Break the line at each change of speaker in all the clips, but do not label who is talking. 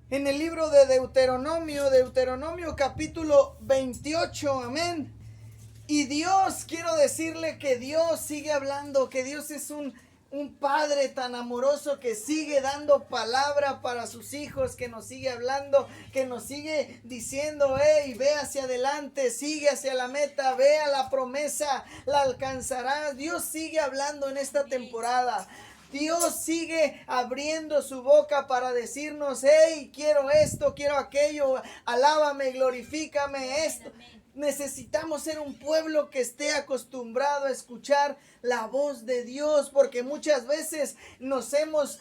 En el libro de Deuteronomio capítulo 28, amén. Y Dios, quiero decirle que Dios sigue hablando, que Dios es un padre tan amoroso que sigue dando palabra para sus hijos, que nos sigue hablando, que nos sigue diciendo, hey, ve hacia adelante, sigue hacia la meta, ve a la promesa, la alcanzarás. Dios sigue hablando en esta temporada. Dios sigue abriendo su boca para decirnos, hey, quiero esto, quiero aquello, alábame, glorifícame esto. Necesitamos ser un pueblo que esté acostumbrado a escuchar la voz de Dios, porque muchas veces nos hemos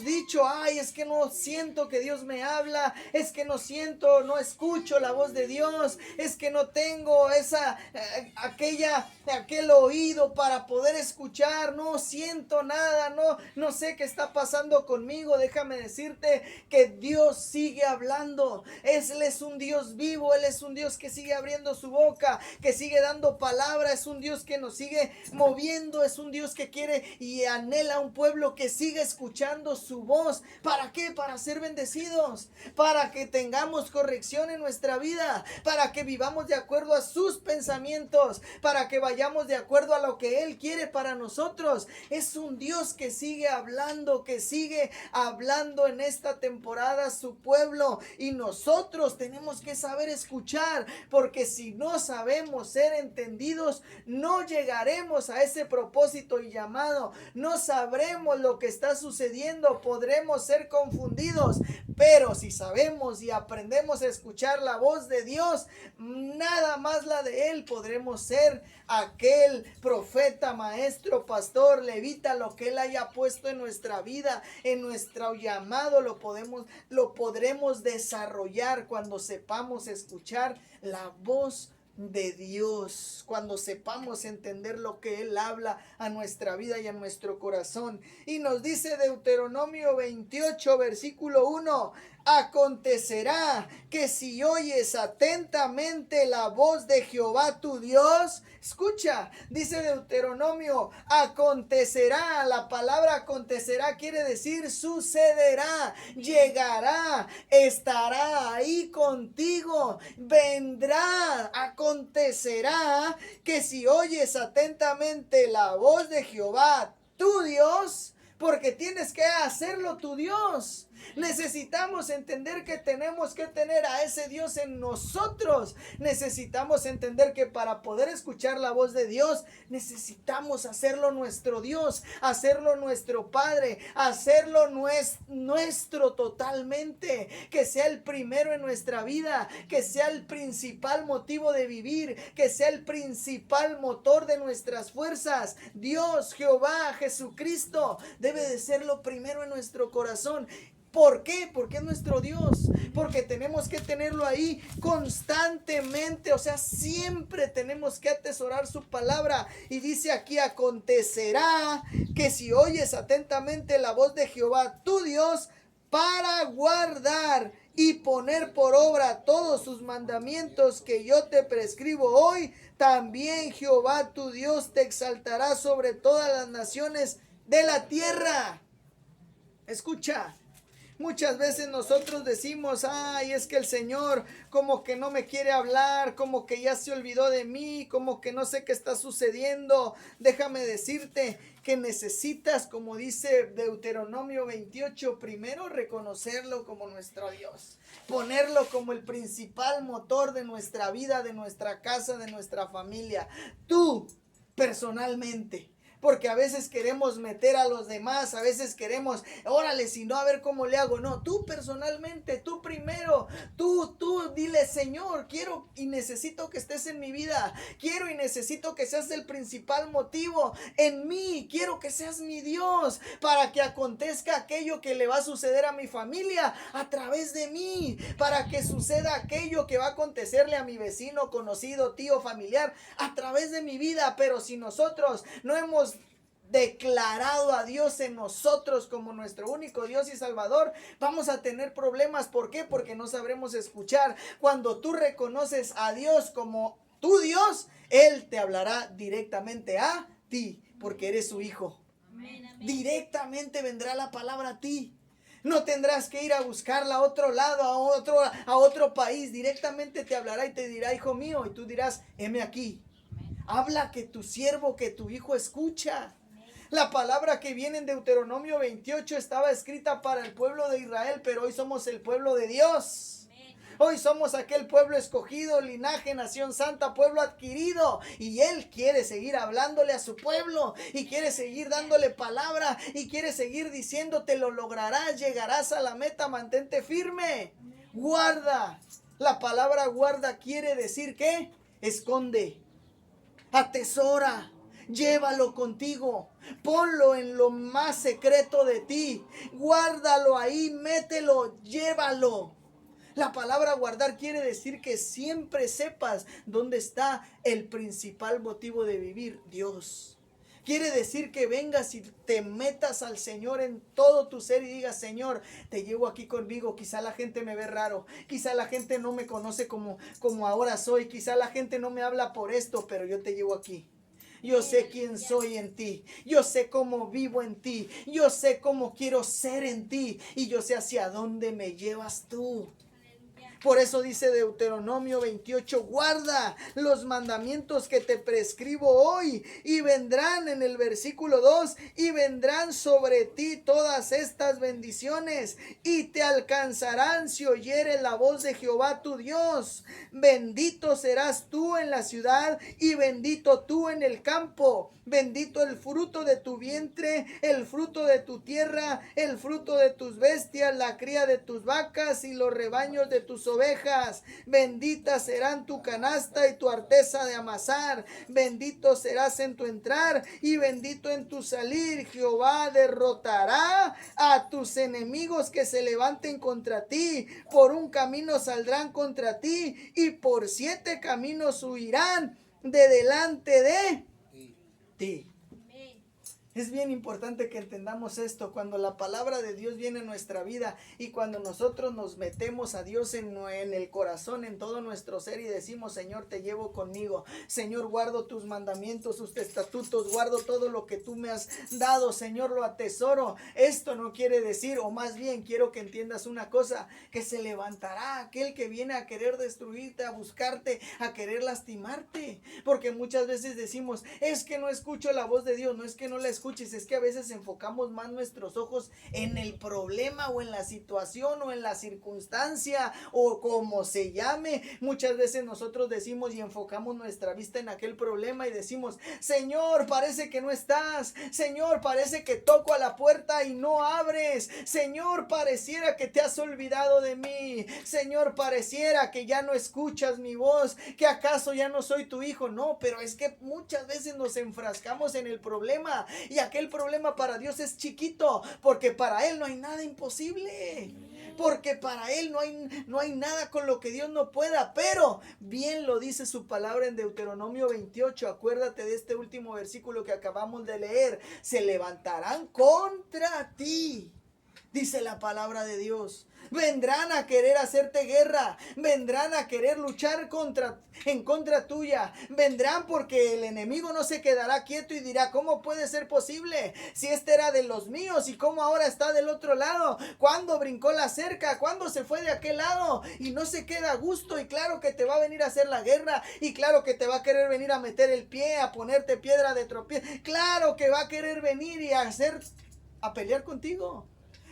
dicho, ay, es que no siento que Dios me habla, es que no escucho la voz de Dios, es que no tengo aquel oído para poder escuchar, no siento nada, no sé qué está pasando conmigo. Déjame decirte que Dios sigue hablando. Él es un Dios vivo, Él es un Dios que sigue abriendo su boca, que sigue dando palabra, es un Dios que nos sigue moviendo, es un Dios que quiere y anhela un pueblo que siga escuchando su voz. ¿Para qué? Para ser bendecidos, para que tengamos corrección en nuestra vida, para que vivamos de acuerdo a sus pensamientos, para que vayamos de acuerdo a lo que Él quiere para nosotros. Es un Dios que sigue hablando en esta temporada a su pueblo, y nosotros tenemos que saber escuchar, porque si no sabemos ser entendidos, no llegaremos a ese propósito y llamado, no sabremos lo que está sucediendo, podremos ser confundidos. Pero si sabemos y aprendemos a escuchar la voz de Dios, nada más la de Él, podremos ser aquel profeta, maestro, pastor, levita, lo que Él haya puesto en nuestra vida, en nuestro llamado, lo podremos desarrollar cuando sepamos escuchar la voz de Dios, cuando sepamos entender lo que Él habla a nuestra vida y a nuestro corazón. Y nos dice Deuteronomio 28, versículo 1: acontecerá que si oyes atentamente la voz de Jehová tu Dios, escucha, dice Deuteronomio, acontecerá. La palabra acontecerá quiere decir sucederá, llegará, estará ahí contigo, vendrá. Acontecerá que si oyes atentamente la voz de Jehová tu Dios, porque tienes que hacerlo tu Dios. Necesitamos entender que tenemos que tener a ese Dios en nosotros. Necesitamos entender que para poder escuchar la voz de Dios, necesitamos hacerlo nuestro Dios, hacerlo nuestro Padre, hacerlo nuestro totalmente, que sea el primero en nuestra vida, que sea el principal motivo de vivir, que sea el principal motor de nuestras fuerzas. Dios, Jehová, Jesucristo debe de ser lo primero en nuestro corazón. ¿Por qué? Porque es nuestro Dios, porque tenemos que tenerlo ahí constantemente, o sea, siempre tenemos que atesorar su palabra. Y dice aquí, acontecerá que si oyes atentamente la voz de Jehová tu Dios, para guardar y poner por obra todos sus mandamientos que yo te prescribo hoy, también Jehová tu Dios te exaltará sobre todas las naciones de la tierra. Escucha. Muchas veces nosotros decimos, ay, es que el Señor como que no me quiere hablar, como que ya se olvidó de mí, como que no sé qué está sucediendo. Déjame decirte que necesitas, como dice Deuteronomio 28, primero reconocerlo como nuestro Dios, ponerlo como el principal motor de nuestra vida, de nuestra casa, de nuestra familia. Tú, personalmente. Porque a veces queremos meter a los demás, a veces queremos, órale, si no, a ver cómo le hago. No, tú personalmente, tú primero, tú dile, Señor, quiero y necesito que estés en mi vida, quiero y necesito que seas el principal motivo en mí, quiero que seas mi Dios, para que acontezca aquello que le va a suceder a mi familia a través de mí, para que suceda aquello que va a acontecerle a mi vecino, conocido, tío, familiar, a través de mi vida. Pero si nosotros no hemos declarado a Dios en nosotros como nuestro único Dios y Salvador, vamos a tener problemas. ¿Por qué? Porque no sabremos escuchar. Cuando tú reconoces a Dios como tu Dios, Él te hablará directamente a ti, porque eres su hijo. Amén, amén. Directamente vendrá la palabra a ti. No tendrás que ir a buscarla a otro lado, a otro país. Directamente te hablará y te dirá, hijo mío. Y tú dirás, heme aquí. Habla, que tu siervo, que tu hijo escucha. La palabra que viene en Deuteronomio 28 estaba escrita para el pueblo de Israel, pero hoy somos el pueblo de Dios. Hoy somos aquel pueblo escogido, linaje, nación santa, pueblo adquirido. Y Él quiere seguir hablándole a su pueblo. Y quiere seguir dándole palabra. Y quiere seguir diciéndote, lo lograrás, llegarás a la meta, mantente firme. Guarda. La palabra guarda quiere decir que esconde, atesora, llévalo contigo, ponlo en lo más secreto de ti, guárdalo ahí, mételo, llévalo. La palabra guardar quiere decir que siempre sepas dónde está el principal motivo de vivir, Dios. Quiere decir que vengas y te metas al Señor en todo tu ser y digas, Señor, te llevo aquí conmigo. Quizá la gente me ve raro, quizá la gente no me conoce como ahora soy, quizá la gente no me habla por esto, pero yo te llevo aquí. Yo sé quién soy en ti. Yo sé cómo vivo en ti. Yo sé cómo quiero ser en ti. Y yo sé hacia dónde me llevas tú. Por eso dice Deuteronomio 28, guarda los mandamientos que te prescribo hoy, y vendrán, en el versículo 2, y vendrán sobre ti todas estas bendiciones, y te alcanzarán si oyeres la voz de Jehová tu Dios. Bendito serás tú en la ciudad, y bendito tú en el campo. Bendito el fruto de tu vientre, el fruto de tu tierra, el fruto de tus bestias, la cría de tus vacas y los rebaños de tus ovejas. Benditas serán tu canasta y tu arteza de amasar. Bendito serás en tu entrar y bendito en tu salir. Jehová derrotará a tus enemigos que se levanten contra ti. Por un camino saldrán contra ti y por 7 caminos huirán de delante de ti. Es bien importante que entendamos esto. Cuando la palabra de Dios viene en nuestra vida y cuando nosotros nos metemos a Dios en el corazón, en todo nuestro ser, y decimos, Señor, te llevo conmigo. Señor, guardo tus mandamientos, tus estatutos, guardo todo lo que tú me has dado. Señor, lo atesoro. Esto no quiere decir, o más bien quiero que entiendas una cosa, que se levantará aquel que viene a querer destruirte, a buscarte, a querer lastimarte. Porque muchas veces decimos, es que no escucho la voz de Dios. No es que no la escuches, es que a veces enfocamos más nuestros ojos en el problema o en la situación o en la circunstancia o como se llame. Muchas veces nosotros decimos y enfocamos nuestra vista en aquel problema y decimos, Señor, parece que no estás. Señor, parece que toco a la puerta y no abres. Señor, pareciera que te has olvidado de mí. Señor, pareciera que ya no escuchas mi voz, que acaso ya no soy tu hijo. No, pero es que muchas veces nos enfrascamos en el problema. Y aquel problema para Dios es chiquito, porque para Él no hay nada imposible. Porque para Él no hay nada con lo que Dios no pueda. Pero bien lo dice su palabra en Deuteronomio 28. Acuérdate de este último versículo que acabamos de leer. Se levantarán contra ti, dice la palabra de Dios. Vendrán a querer hacerte guerra. Vendrán a querer luchar en contra tuya. Vendrán porque el enemigo no se quedará quieto y dirá, ¿cómo puede ser posible? Si este era de los míos y cómo ahora está del otro lado. ¿Cuándo brincó la cerca? ¿Cuándo se fue de aquel lado? Y no se queda a gusto. Y claro que te va a venir a hacer la guerra. Y claro que te va a querer venir a meter el pie, a ponerte piedra de tropiezo. Claro que va a querer venir y a pelear contigo.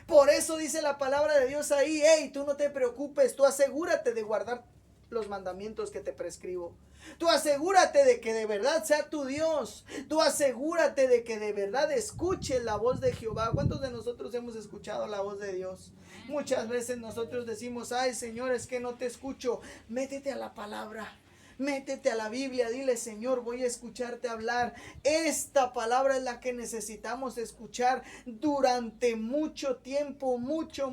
Por eso dice la palabra de Dios ahí, hey, tú no te preocupes, tú asegúrate de guardar los mandamientos que te prescribo. Tú asegúrate de que de verdad sea tu Dios. Tú asegúrate de que de verdad escuches la voz de Jehová. ¿Cuántos de nosotros hemos escuchado la voz de Dios? Muchas veces nosotros decimos, ay Señor, es que no te escucho. Métete a la palabra. Métete a la Biblia, dile, Señor, voy a escucharte hablar. Esta palabra es la que necesitamos escuchar durante mucho tiempo, mucho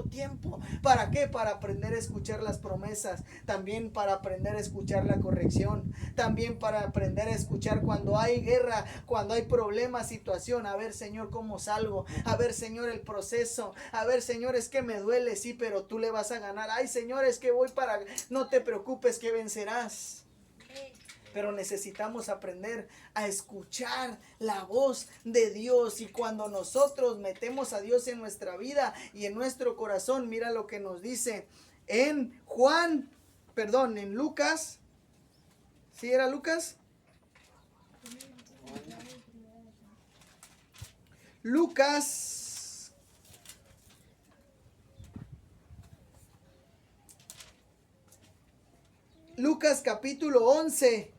tiempo. ¿Para qué? Para aprender a escuchar las promesas, también para aprender a escuchar la corrección, también para aprender a escuchar cuando hay guerra, cuando hay problema, situación. A ver, Señor, ¿cómo salgo? A ver, Señor, el proceso. A ver, Señor, es que me duele, sí, pero tú le vas a ganar. Ay, Señor, es que voy para... No te preocupes, que vencerás. pero necesitamos aprender a escuchar la voz de Dios. Y cuando nosotros metemos a Dios en nuestra vida y en nuestro corazón, mira lo que nos dice en en Lucas. ¿Sí era Lucas? Lucas capítulo 11,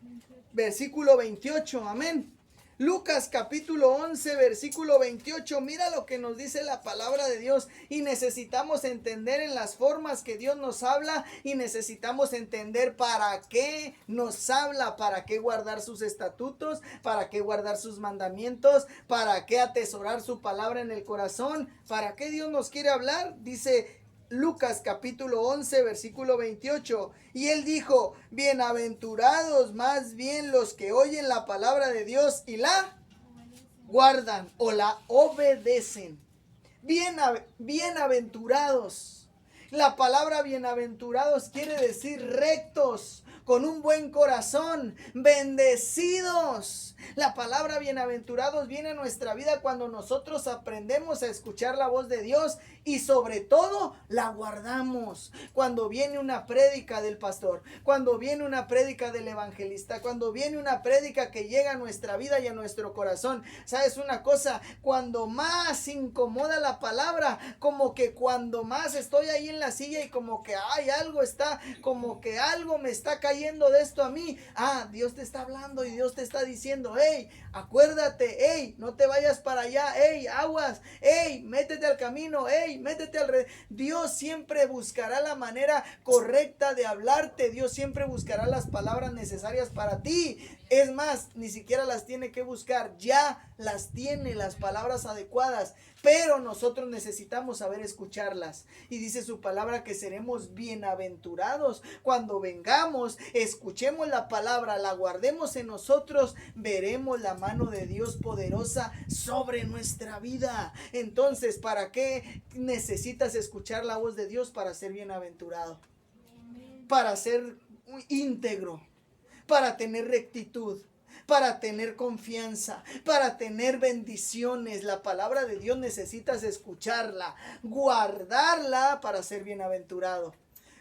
versículo 28, amén. Lucas capítulo 11, versículo 28, mira lo que nos dice la palabra de Dios, y necesitamos entender en las formas que Dios nos habla, y necesitamos entender para qué nos habla, para qué guardar sus estatutos, para qué guardar sus mandamientos, para qué atesorar su palabra en el corazón, para qué Dios nos quiere hablar. Dice Lucas capítulo 11, versículo 28. Y él dijo: bienaventurados más bien los que oyen la palabra de Dios y la guardan o la obedecen. Bienaventurados. La palabra bienaventurados quiere decir rectos, con un buen corazón, bendecidos. La palabra bienaventurados viene a nuestra vida cuando nosotros aprendemos a escuchar la voz de Dios y sobre todo la guardamos. Cuando viene una prédica del pastor, cuando viene una prédica del evangelista, cuando viene una prédica que llega a nuestra vida y a nuestro corazón. ¿Sabes una cosa? Cuando más incomoda la palabra, como que cuando más estoy ahí en la silla y como que hay algo está, como que algo me está cayendo de esto a mí. Dios te está hablando y Dios te está diciendo: hey, acuérdate, hey, no te vayas para allá, hey, aguas, hey, métete al camino, hey, métete al Dios siempre buscará la manera correcta de hablarte. Dios siempre buscará las palabras necesarias para ti. Es más, ni siquiera las tiene que buscar, ya las tiene, las palabras adecuadas, pero nosotros necesitamos saber escucharlas. Y dice su palabra que seremos bienaventurados cuando vengamos, escuchemos la palabra, la guardemos en nosotros, veremos la mano de Dios poderosa sobre nuestra vida. Entonces, ¿para qué necesitas escuchar la voz de Dios? Para ser bienaventurado, para ser íntegro, para tener rectitud, para tener confianza, para tener bendiciones. La palabra de Dios necesitas escucharla, guardarla para ser bienaventurado.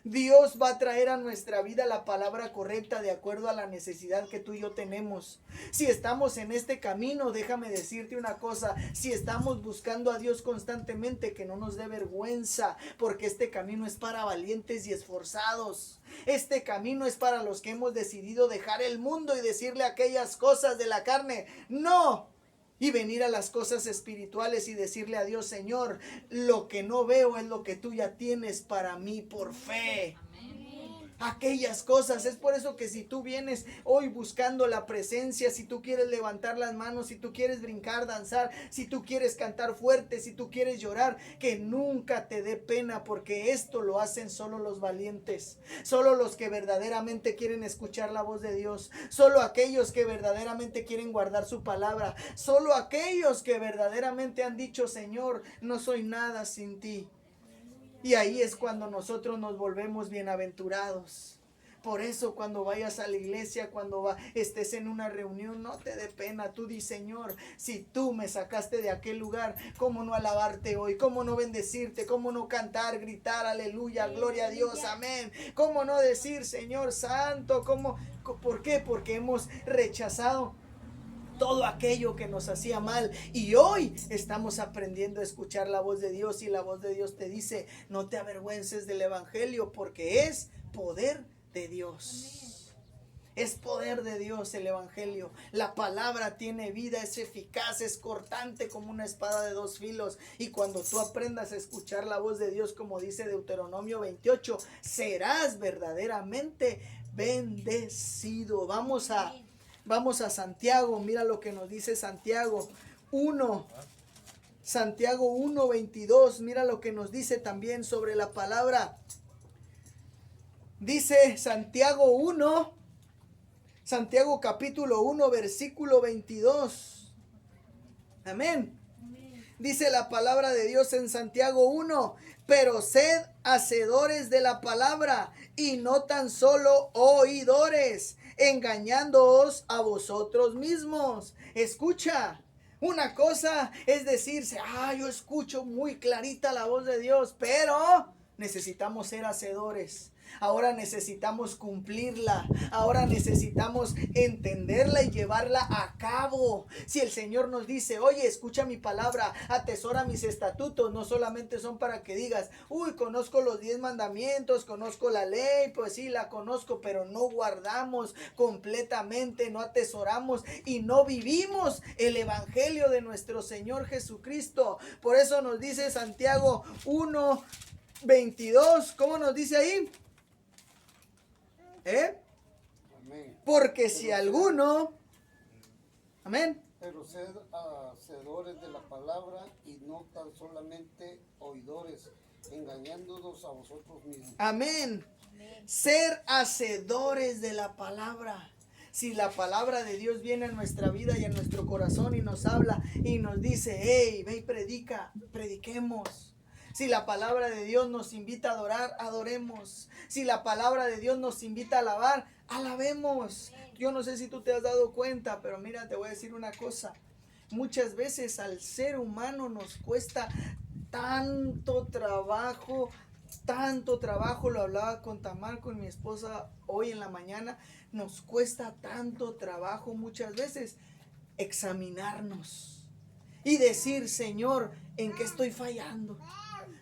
Dios va a traer a nuestra vida la palabra correcta de acuerdo a la necesidad que tú y yo tenemos. Si estamos en este camino, déjame decirte una cosa: si estamos buscando a Dios constantemente, que no nos dé vergüenza, porque este camino es para valientes y esforzados. Este camino es para los que hemos decidido dejar el mundo y decirle aquellas cosas de la carne no, y venir a las cosas espirituales y decirle a Dios: Señor, lo que no veo es lo que tú ya tienes para mí por fe. Aquellas cosas. Es por eso que si tú vienes hoy buscando la presencia, si tú quieres levantar las manos, si tú quieres brincar, danzar, si tú quieres cantar fuerte, si tú quieres llorar, que nunca te dé pena, porque esto lo hacen solo los valientes, solo los que verdaderamente quieren escuchar la voz de Dios, solo aquellos que verdaderamente quieren guardar su palabra, solo aquellos que verdaderamente han dicho: Señor, no soy nada sin ti. Y ahí es cuando nosotros nos volvemos bienaventurados. Por eso cuando vayas a la iglesia, cuando estés en una reunión, no te dé pena. Tú di: Señor, si tú me sacaste de aquel lugar, ¿cómo no alabarte hoy? ¿Cómo no bendecirte? ¿Cómo no cantar, gritar, aleluya, gloria a Dios, amén? ¿Cómo no decir: Señor santo? ¿Por qué? Porque hemos rechazado todo aquello que nos hacía mal, y hoy estamos aprendiendo a escuchar la voz de Dios, y la voz de Dios te dice: no te avergüences del evangelio, porque es poder de Dios. Es poder de Dios el evangelio. La palabra tiene vida, es eficaz, es cortante como una espada de dos filos. Y cuando tú aprendas a escuchar la voz de Dios, como dice Deuteronomio 28, serás verdaderamente bendecido. Vamos a Santiago. Mira lo que nos dice Santiago 1. Santiago 1:22. Mira lo que nos dice también sobre la palabra. Dice Santiago 1. Santiago capítulo 1, versículo 22. Amén. Dice la palabra de Dios en Santiago 1: pero sed hacedores de la palabra y no tan solo oidores, engañándoos a vosotros mismos. Escucha. Una cosa es decirse, yo escucho muy clarita la voz de Dios, pero necesitamos ser hacedores. Ahora necesitamos cumplirla. Ahora necesitamos entenderla y llevarla a cabo. Si el Señor nos dice, oye, escucha mi palabra, atesora mis estatutos, no solamente son para que digas, conozco los 10 mandamientos, conozco la ley, pues sí, la conozco, pero no guardamos completamente, no atesoramos y no vivimos el evangelio de nuestro Señor Jesucristo. Por eso nos dice Santiago 1:22, ¿cómo nos dice ahí?
Amén.
Porque si alguno, amén,
pero sed hacedores de la palabra y no tan solamente oidores, engañándonos a vosotros mismos.
amén, ser hacedores de la palabra. Si la palabra de Dios viene a nuestra vida y a nuestro corazón y nos habla y nos dice, hey, ve y prediquemos. Si la palabra de Dios nos invita a adorar, adoremos. Si la palabra de Dios nos invita a alabar, alabemos. Yo no sé si tú te has dado cuenta, pero mira, te voy a decir una cosa. Muchas veces al ser humano nos cuesta tanto trabajo, lo hablaba con Tamar, con mi esposa hoy en la mañana, nos cuesta tanto trabajo muchas veces examinarnos y decir, Señor, ¿en qué estoy fallando?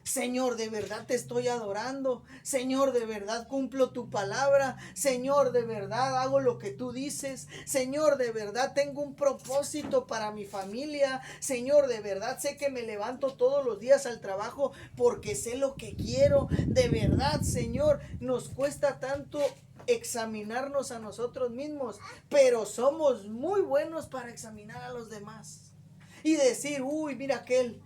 Señor, de verdad te estoy adorando. Señor, de verdad cumplo tu palabra. Señor, de verdad hago lo que tú dices. Señor, de verdad tengo un propósito para mi familia. Señor, de verdad sé que me levanto todos los días al trabajo porque sé lo que quiero. De verdad, Señor, nos cuesta tanto examinarnos a nosotros mismos, pero somos muy buenos para examinar a los demás. Y decir, mira aquel,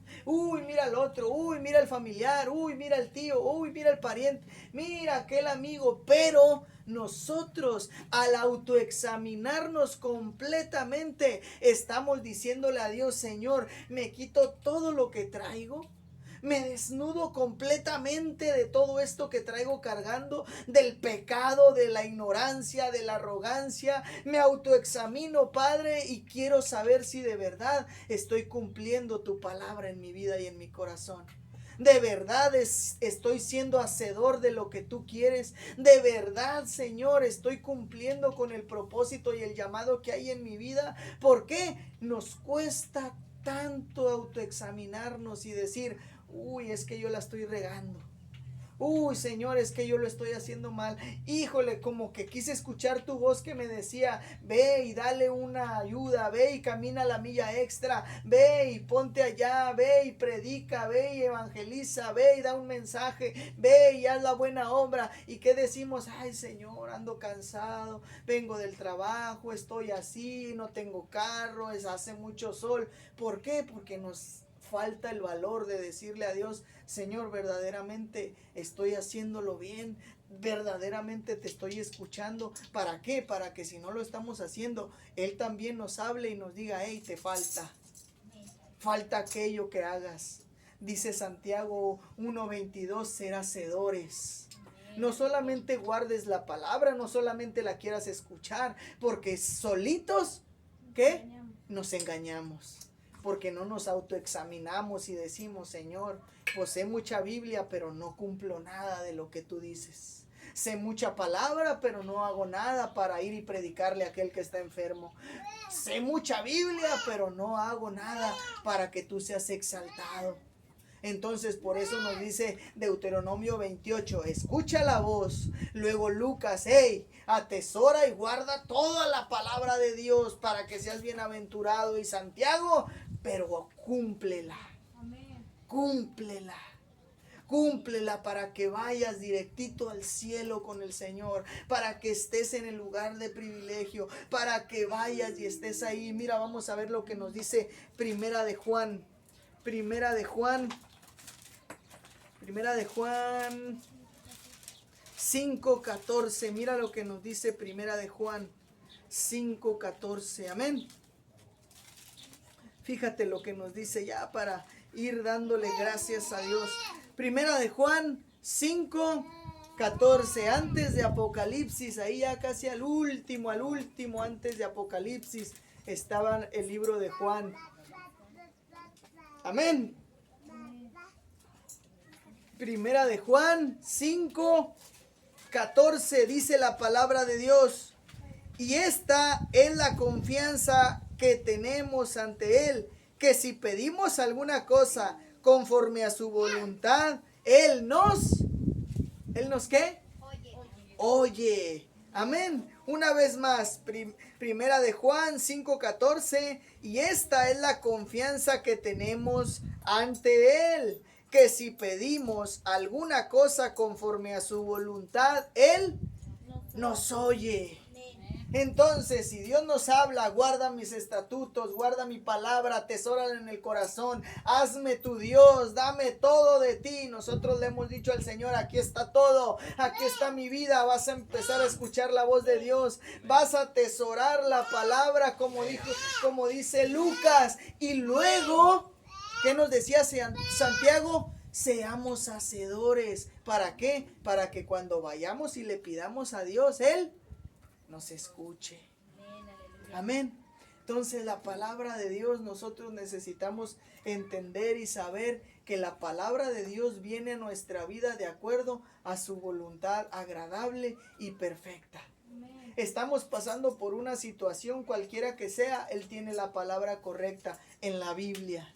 mira el otro, mira el familiar, mira el tío, mira el pariente, mira aquel amigo. Pero nosotros al autoexaminarnos completamente estamos diciéndole a Dios, Señor, me quito todo lo que traigo. Me desnudo completamente de todo esto que traigo cargando, del pecado, de la ignorancia, de la arrogancia. Me autoexamino, Padre, y quiero saber si de verdad estoy cumpliendo tu palabra en mi vida y en mi corazón. De verdad estoy siendo hacedor de lo que tú quieres. De verdad, Señor, estoy cumpliendo con el propósito y el llamado que hay en mi vida. ¿Por qué nos cuesta tanto autoexaminarnos y decir, es que yo la estoy regando? Señor, es que yo lo estoy haciendo mal. Híjole, como que quise escuchar tu voz que me decía, ve y dale una ayuda, ve y camina la milla extra, ve y ponte allá, ve y predica, ve y evangeliza, ve y da un mensaje, ve y haz la buena obra. ¿Y qué decimos? Ay, Señor, ando cansado, vengo del trabajo, estoy así, no tengo carro, hace mucho sol. ¿Por qué? Porque nos falta el valor de decirle a Dios, Señor, verdaderamente estoy haciéndolo bien, verdaderamente te estoy escuchando. ¿Para qué? Para que si no lo estamos haciendo, Él también nos hable y nos diga, hey, te falta aquello que hagas. Dice Santiago 1:22, ser hacedores. No solamente guardes la palabra, no solamente la quieras escuchar, porque solitos, ¿qué? Nos engañamos. Porque no nos autoexaminamos y decimos, Señor, pues sé mucha Biblia, pero no cumplo nada de lo que tú dices. Sé mucha palabra, pero no hago nada para ir y predicarle a aquel que está enfermo. Sé mucha Biblia, pero no hago nada para que tú seas exaltado. Entonces por eso nos dice Deuteronomio 28, escucha la voz. Luego Lucas, atesora y guarda toda la palabra de Dios para que seas bienaventurado. Y Santiago, pero cúmplela. Cúmplela. Cúmplela para que vayas directito al cielo con el Señor, para que estés en el lugar de privilegio, para que vayas y estés ahí. Mira, vamos a ver lo que nos dice Primera de Juan 5:14. Mira lo que nos dice Primera de Juan 5:14. Amén. Fíjate lo que nos dice ya para ir dándole gracias a Dios. Primera de Juan 5, 14, antes de Apocalipsis, ahí ya casi al último, antes de Apocalipsis, estaba el libro de Juan. Amén. Primera de Juan 5, 14 dice la palabra de Dios. Y esta es la confianza que tenemos ante Él, que si pedimos alguna cosa conforme a su voluntad, Él nos ¿qué? Oye. Amén. Una vez más, primera de Juan 5:14, y esta es la confianza que tenemos ante Él, que si pedimos alguna cosa conforme a su voluntad, Él nos oye. Entonces, si Dios nos habla, guarda mis estatutos, guarda mi palabra, atesórala en el corazón, hazme tu Dios, dame todo de ti. Nosotros le hemos dicho al Señor, aquí está todo, aquí está mi vida. Vas a empezar a escuchar la voz de Dios, vas a atesorar la palabra como dice Lucas. Y luego, ¿qué nos decía Santiago? Seamos hacedores. ¿Para qué? Para que cuando vayamos y le pidamos a Dios, Él nos escuche. Amén. Entonces la palabra de Dios, nosotros necesitamos entender y saber que la palabra de Dios viene a nuestra vida de acuerdo a su voluntad agradable y perfecta. Estamos pasando por una situación cualquiera que sea, Él tiene la palabra correcta en la Biblia.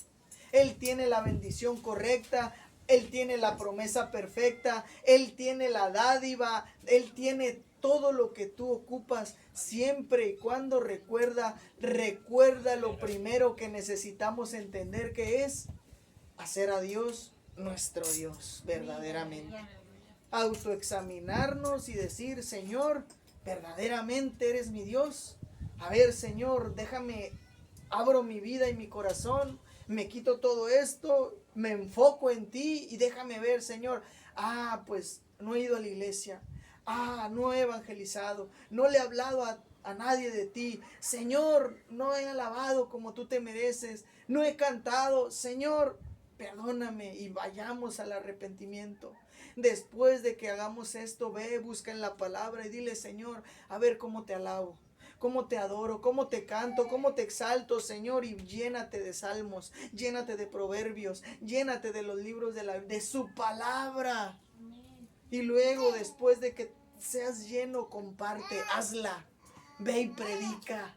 Él tiene la bendición correcta, Él tiene la promesa perfecta, Él tiene la dádiva, Él tiene todo lo que tú ocupas, siempre y cuando recuerda lo primero que necesitamos entender, que es hacer a Dios nuestro Dios verdaderamente. Autoexaminarnos y decir, Señor, verdaderamente eres mi Dios. A ver, Señor, abro mi vida y mi corazón, me quito todo esto, me enfoco en ti y déjame ver, Señor. Pues no he ido a la iglesia. No he evangelizado, no le he hablado a nadie de ti. Señor, no he alabado como tú te mereces, no he cantado. Señor, perdóname, y vayamos al arrepentimiento. Después de que hagamos esto, busca en la palabra y dile, Señor, a ver cómo te alabo, cómo te adoro, cómo te canto, cómo te exalto, Señor. Y llénate de salmos, llénate de proverbios, llénate de los libros de su palabra. Y luego, después de que seas lleno, comparte, hazla. Ve y predica.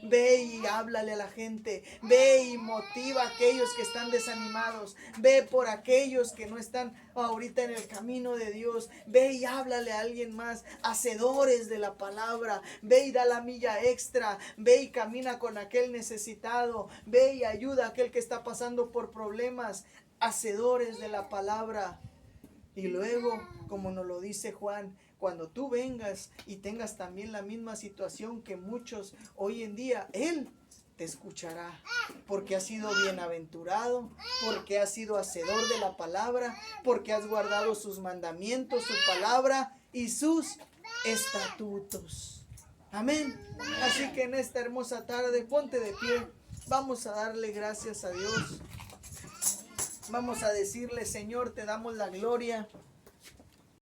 Ve y háblale a la gente. Ve y motiva a aquellos que están desanimados. Ve por aquellos que no están ahorita en el camino de Dios. Ve y háblale a alguien más. Hacedores de la palabra. Ve y da la milla extra. Ve y camina con aquel necesitado. Ve y ayuda a aquel que está pasando por problemas. Hacedores de la palabra. Y luego, como nos lo dice Juan, cuando tú vengas y tengas también la misma situación que muchos hoy en día, Él te escuchará, porque has sido bienaventurado, porque has sido hacedor de la palabra, porque has guardado sus mandamientos, su palabra y sus estatutos. Amén. Así que en esta hermosa tarde, ponte de pie, vamos a darle gracias a Dios. Vamos a decirle, Señor, te damos la gloria.